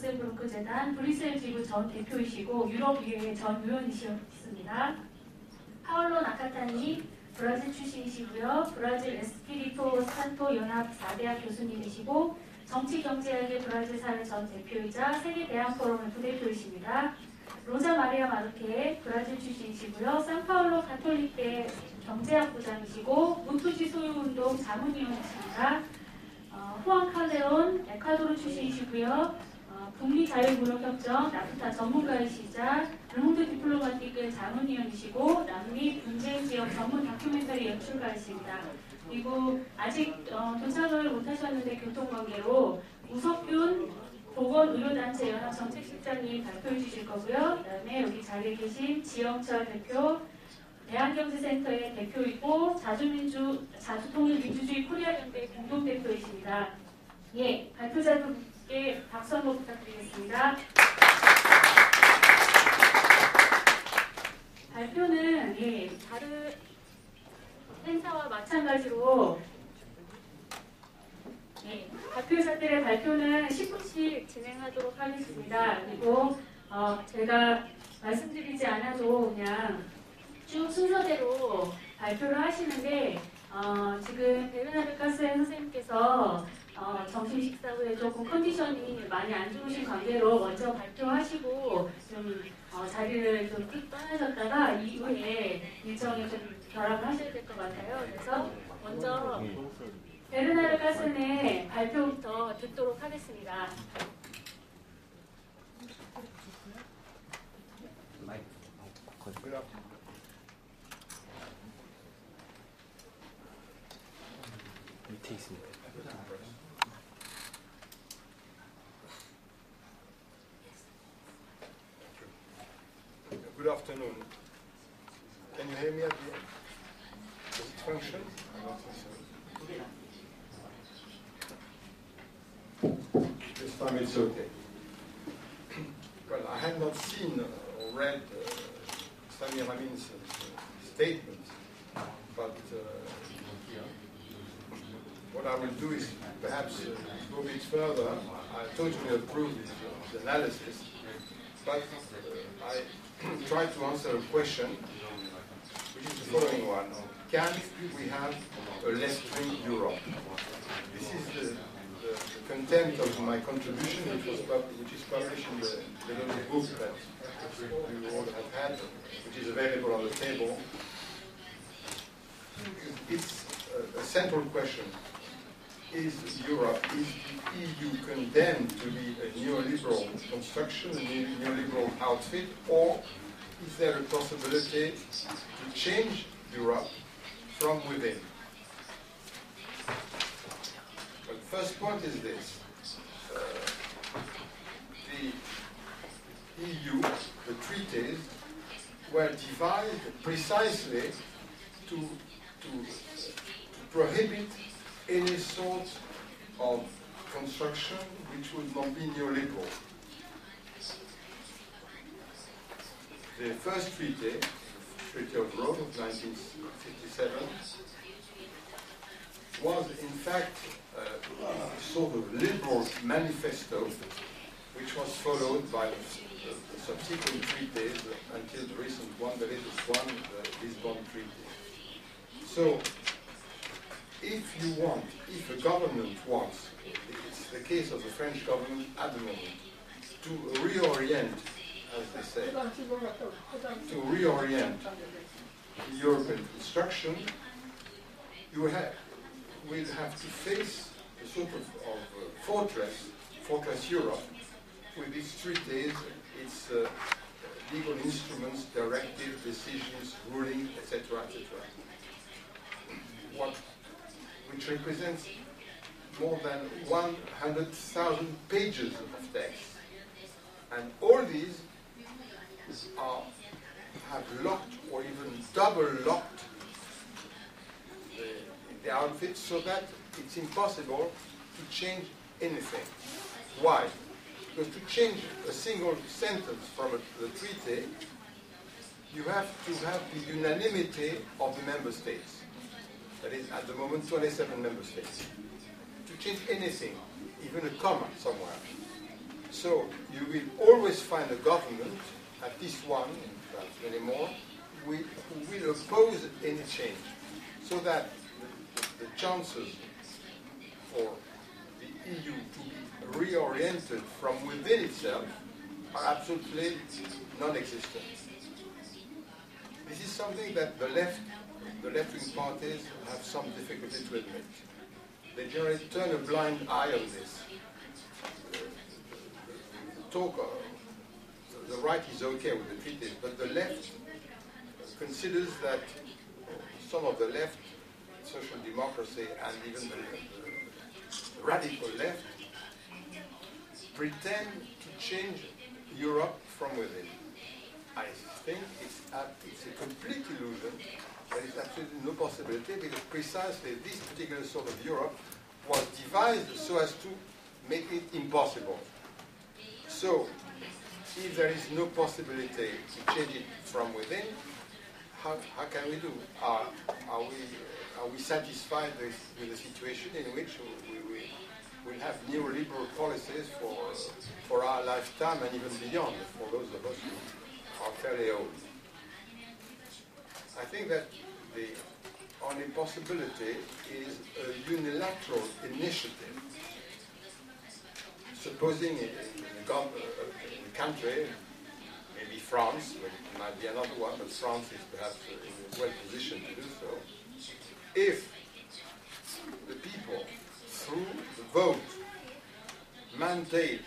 로자룩셈부르크재단브뤼셀지부전대표이시고 유럽의회전의원이셨습니다. 파울로 나카타니 브라질 출신이시고요. 브라질 에스피리토 산토 연합 4대학 교수님이시고 정치경제학의브라질사회전대표이자 세계대안포럼의 부대표이십니다. 로자 마리아 마르케 브라질 출신이시고요. 상파울로가톨릭대경제학부장이시고 무투지 소유운동 자문위원이십니다. 후안 칼레온 에콰도르 출신이시고요. 북미 자유무역협정 나프타 전문가이시자 르몽드디뿔로마띠끄자문위원이시고 남미 분쟁 지역 전문 다큐멘터리 연출가이십니다. 그리고 아직 도착을 못하셨는데 교통관계로 우석균 보건의료단체연합정책실장님 발표해 주실 거고요. 그 다음에 여기 자리에 계신 지영철 대표, 대안경제센터의 대표이고 자주통일민주주의 코리아연대 공동대표이십니다. 예, 발표자분께 박수 한번 부탁드리겠습니다. 발표는 다른 행사와 마찬가지로 발표자들의 발표는 10분씩 진행하도록 하겠습니다. 그리고 제가 말씀드리지 않아도 그냥 쭉 순서대로 발표를 하시는데 지금 베흐나흐 가스의 선생님께서 점심 식사 후에 조금 컨디션이 많이 안 좋으신 관계로 먼저 발표하시고 좀 자리를 좀 떠나셨다가 이후에 일정에 좀 결합을 하셔야 될 것 같아요. 그래서 먼저 베흐나흐 가스의 발표부터 듣도록 하겠습니다. 밑에 있습니다. Good afternoon. Can you hear me at the end? Does it function? I don't think so. This time it's okay. Well, I have not seen or read Samir Amin's statement, but what I will do is perhaps go a bit further. I totally approve his analysis, but I try to answer a question, which is the following one. Can we have a left-wing Europe? This is the content of my contribution, which is published in the little book that you all have had, which is available on the table. It's a central question. Is Europe, is the EU condemned to be a neoliberal construction, a neoliberal outfit, or is there a possibility to change Europe from within? Well, the first point is this. The EU, the treaties, were devised precisely to prohibit any sort of construction which would not be neoliberal. The first treaty, the Treaty of Rome of 1957, was in fact a sort of liberal manifesto which was followed by the subsequent treaties until the recent one, the latest one, the Lisbon Treaty. So, if a government wants, it's the case of the French government at the moment, to reorient, as they say, to reorient European construction, you will have to face a sort of fortress Europe, with its treaties, its legal instruments, directives, decisions, rulings, etc., etc. Which represents more than 100,000 pages of text. And all these have locked or even double locked the outfit so that it's impossible to change anything. Why? Because to change a single sentence from the treaty, you have to have the unanimity of the member states. That is, at the moment, 27 member states. To change anything, even a comma somewhere. So you will always find a government, at least one, perhaps many more, who will oppose any change, so that the chances for the EU to be reoriented from within itself are absolutely non-existent. This is something that the left-wing parties have some difficulty to admit. They generally turn a blind eye on this. The right is okay with the treaties, but the left considers that some of the left, social democracy, and even the radical left, pretend to change Europe from within. I think it's a complete illusion. There is absolutely no possibility, because precisely this particular sort of Europe was devised so as to make it impossible. So, if there is no possibility to change it from within, how can we do? Are we satisfied with the situation in which we will have neoliberal policies for our lifetime and even beyond, for those of us who are fairly old? I think that the only possibility is a unilateral initiative. Supposing a country, maybe France, but it might be another one, but France is perhaps well positioned to do so. If the people, through the vote, mandate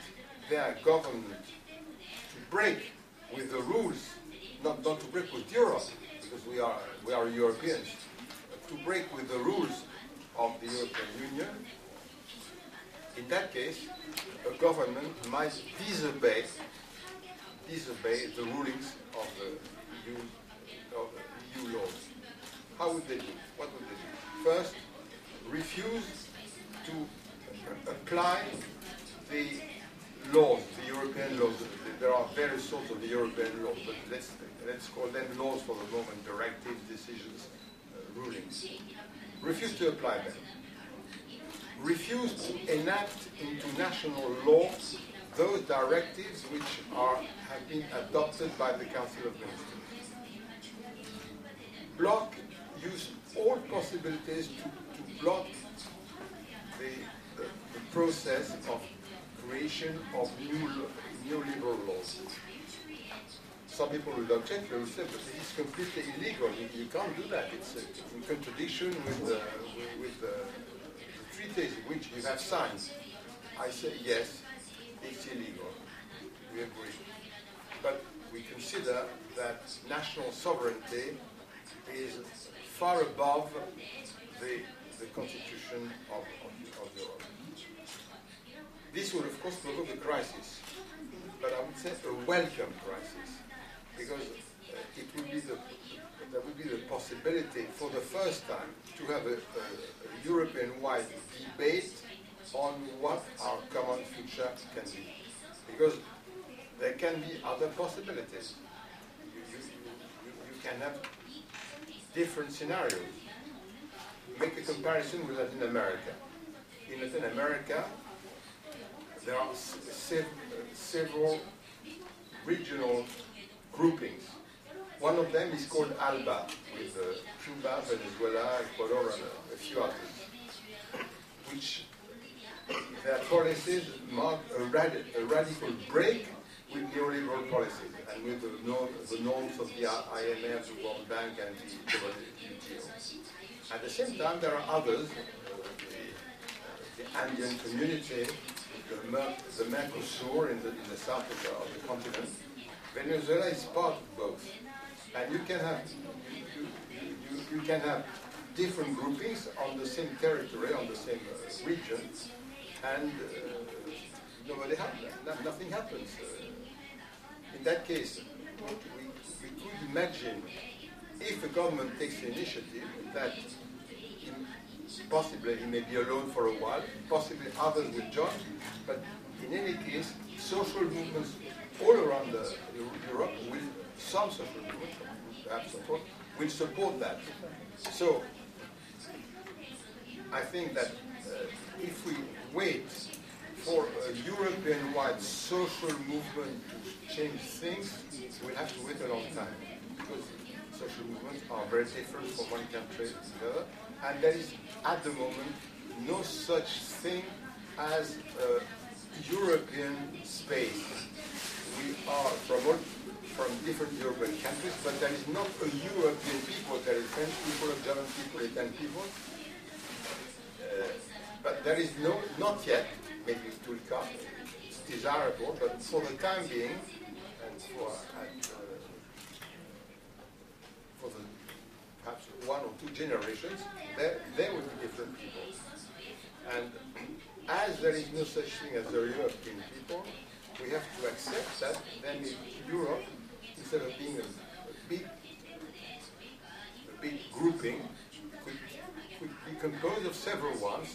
their government to break with the rules, not to break with Europe, because we are Europeans, but to break with the rules of the European Union, in that case, a government might disobey the rulings of the EU laws. How would they do? What would they do? First, refuse to apply the laws, the European laws. There are various sorts of European laws, but let's call them laws for the moment: directives, decisions, rulings. Refuse to apply them. Refuse to enact into national law those directives which have been adopted by the Council of Ministers. Use all possibilities to block the process of creation of new liberal laws. Some people will object, they will say, but this is completely illegal. You can't do that. It's in contradiction with the treaties which you have signed. I say yes, it's illegal. We agree. But we consider that national sovereignty is far above the constitution of Europe. This will, of course, provoke a crisis, but I would say a welcome crisis, because there would be the possibility for the first time to have a European-wide debate on what our common future can be. Because there can be other possibilities. You can have different scenarios. Make a comparison with Latin America. In Latin America, there are several regional groupings. One of them is called ALBA, with Cuba, Venezuela, Ecuador, and a few others, which their policies mark a radical break with neoliberal policies and with the norms of the IMF, the World Bank, and the WTO. At the same time, there are others, the Andean community, the Mercosur in the south of the continent. Venezuela is part of both. And you can have different groupings on the same territory, on the same region, and nothing happens. In that case, we could imagine, if the government takes the initiative, that possibly it may be alone for a while, possibly others will join, but in any case, social movements all around Europe some social movements, perhaps will support that. So, I think that if we wait for a European-wide social movement to change things, we'll have to wait a long time, because social movements are very different from one country to the other, and there is, at the moment, no such thing as a European space. We are from different European countries, but there is not a European people. There is French people, German people, Italian people. But there is not yet, maybe it will come, it's desirable, but for the time being, and for the perhaps 1 or 2 generations, there will be different people. And as there is no such thing as the European people, we have to accept that then Europe, instead of being a big grouping, could be composed of several ones,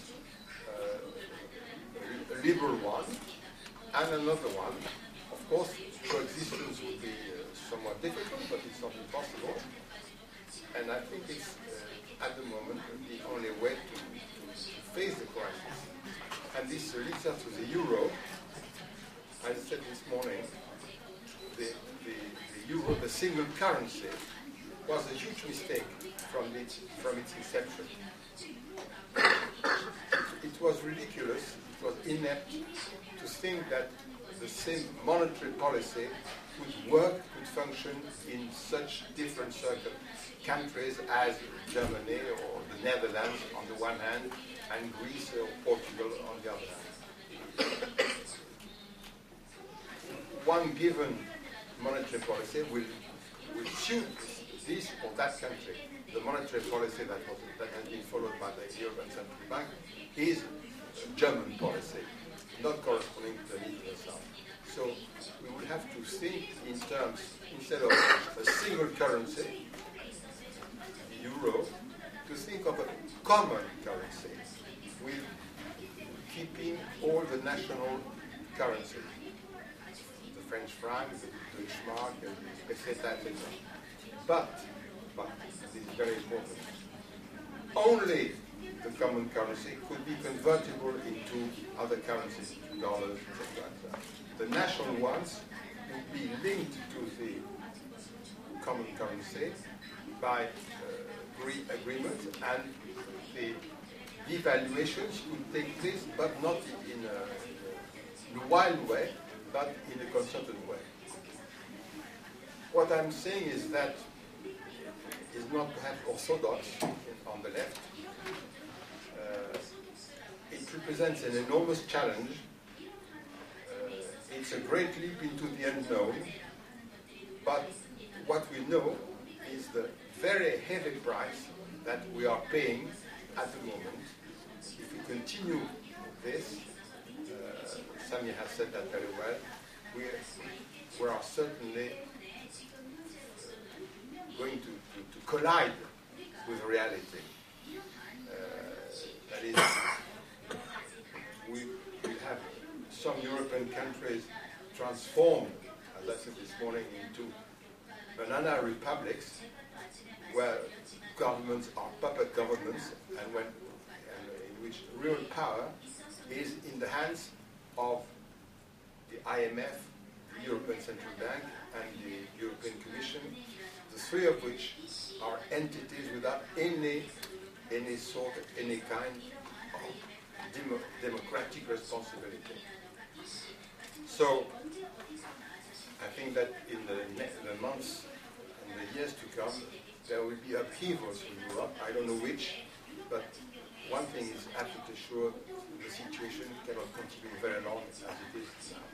a liberal one and another one. Of course, coexistence would be somewhat difficult, but it's not impossible. And I think it's, at the moment, the only way to face the crisis. And this leads us to the euro. I said this morning, the euro, the single currency, was a huge mistake from its inception. It was ridiculous, it was inept to think that the same monetary policy could work, could function in such different countries as Germany or the Netherlands on the one hand, and Greece or Portugal on the other hand. One given monetary policy will suit this or that country. The monetary policy that has been followed by the European Central Bank is German policy, not corresponding to the needs of the South. So we will have to think in terms, instead of a single currency, the euro, to think of a common currency with keeping all the national currencies, the French franc, the Deutsche Mark, etc., etc. But this is very important, only the common currency could be convertible into other currencies, dollars, etc. The national ones would be linked to the common currency by agreement, and the devaluations could take place, but not in a wild way, but in a concerted way. What I'm saying is that is not perhaps orthodox on the left. It represents an enormous challenge. It's a great leap into the unknown, but what we know is the very heavy price that we are paying at the moment. If we continue this, Sami has said that very well, we are certainly going to collide with reality. That is, we have some European countries transformed, as I said this morning, into banana republics, where governments are puppet governments, and in which real power is in the hands of the IMF, the European Central Bank, and the European Commission, the three of which are entities without any kind of democratic responsibility. So I think that in the months and the years to come, there will be upheavals in Europe. I don't know which, but one thing is absolutely sure: the situation cannot continue very long as it is now.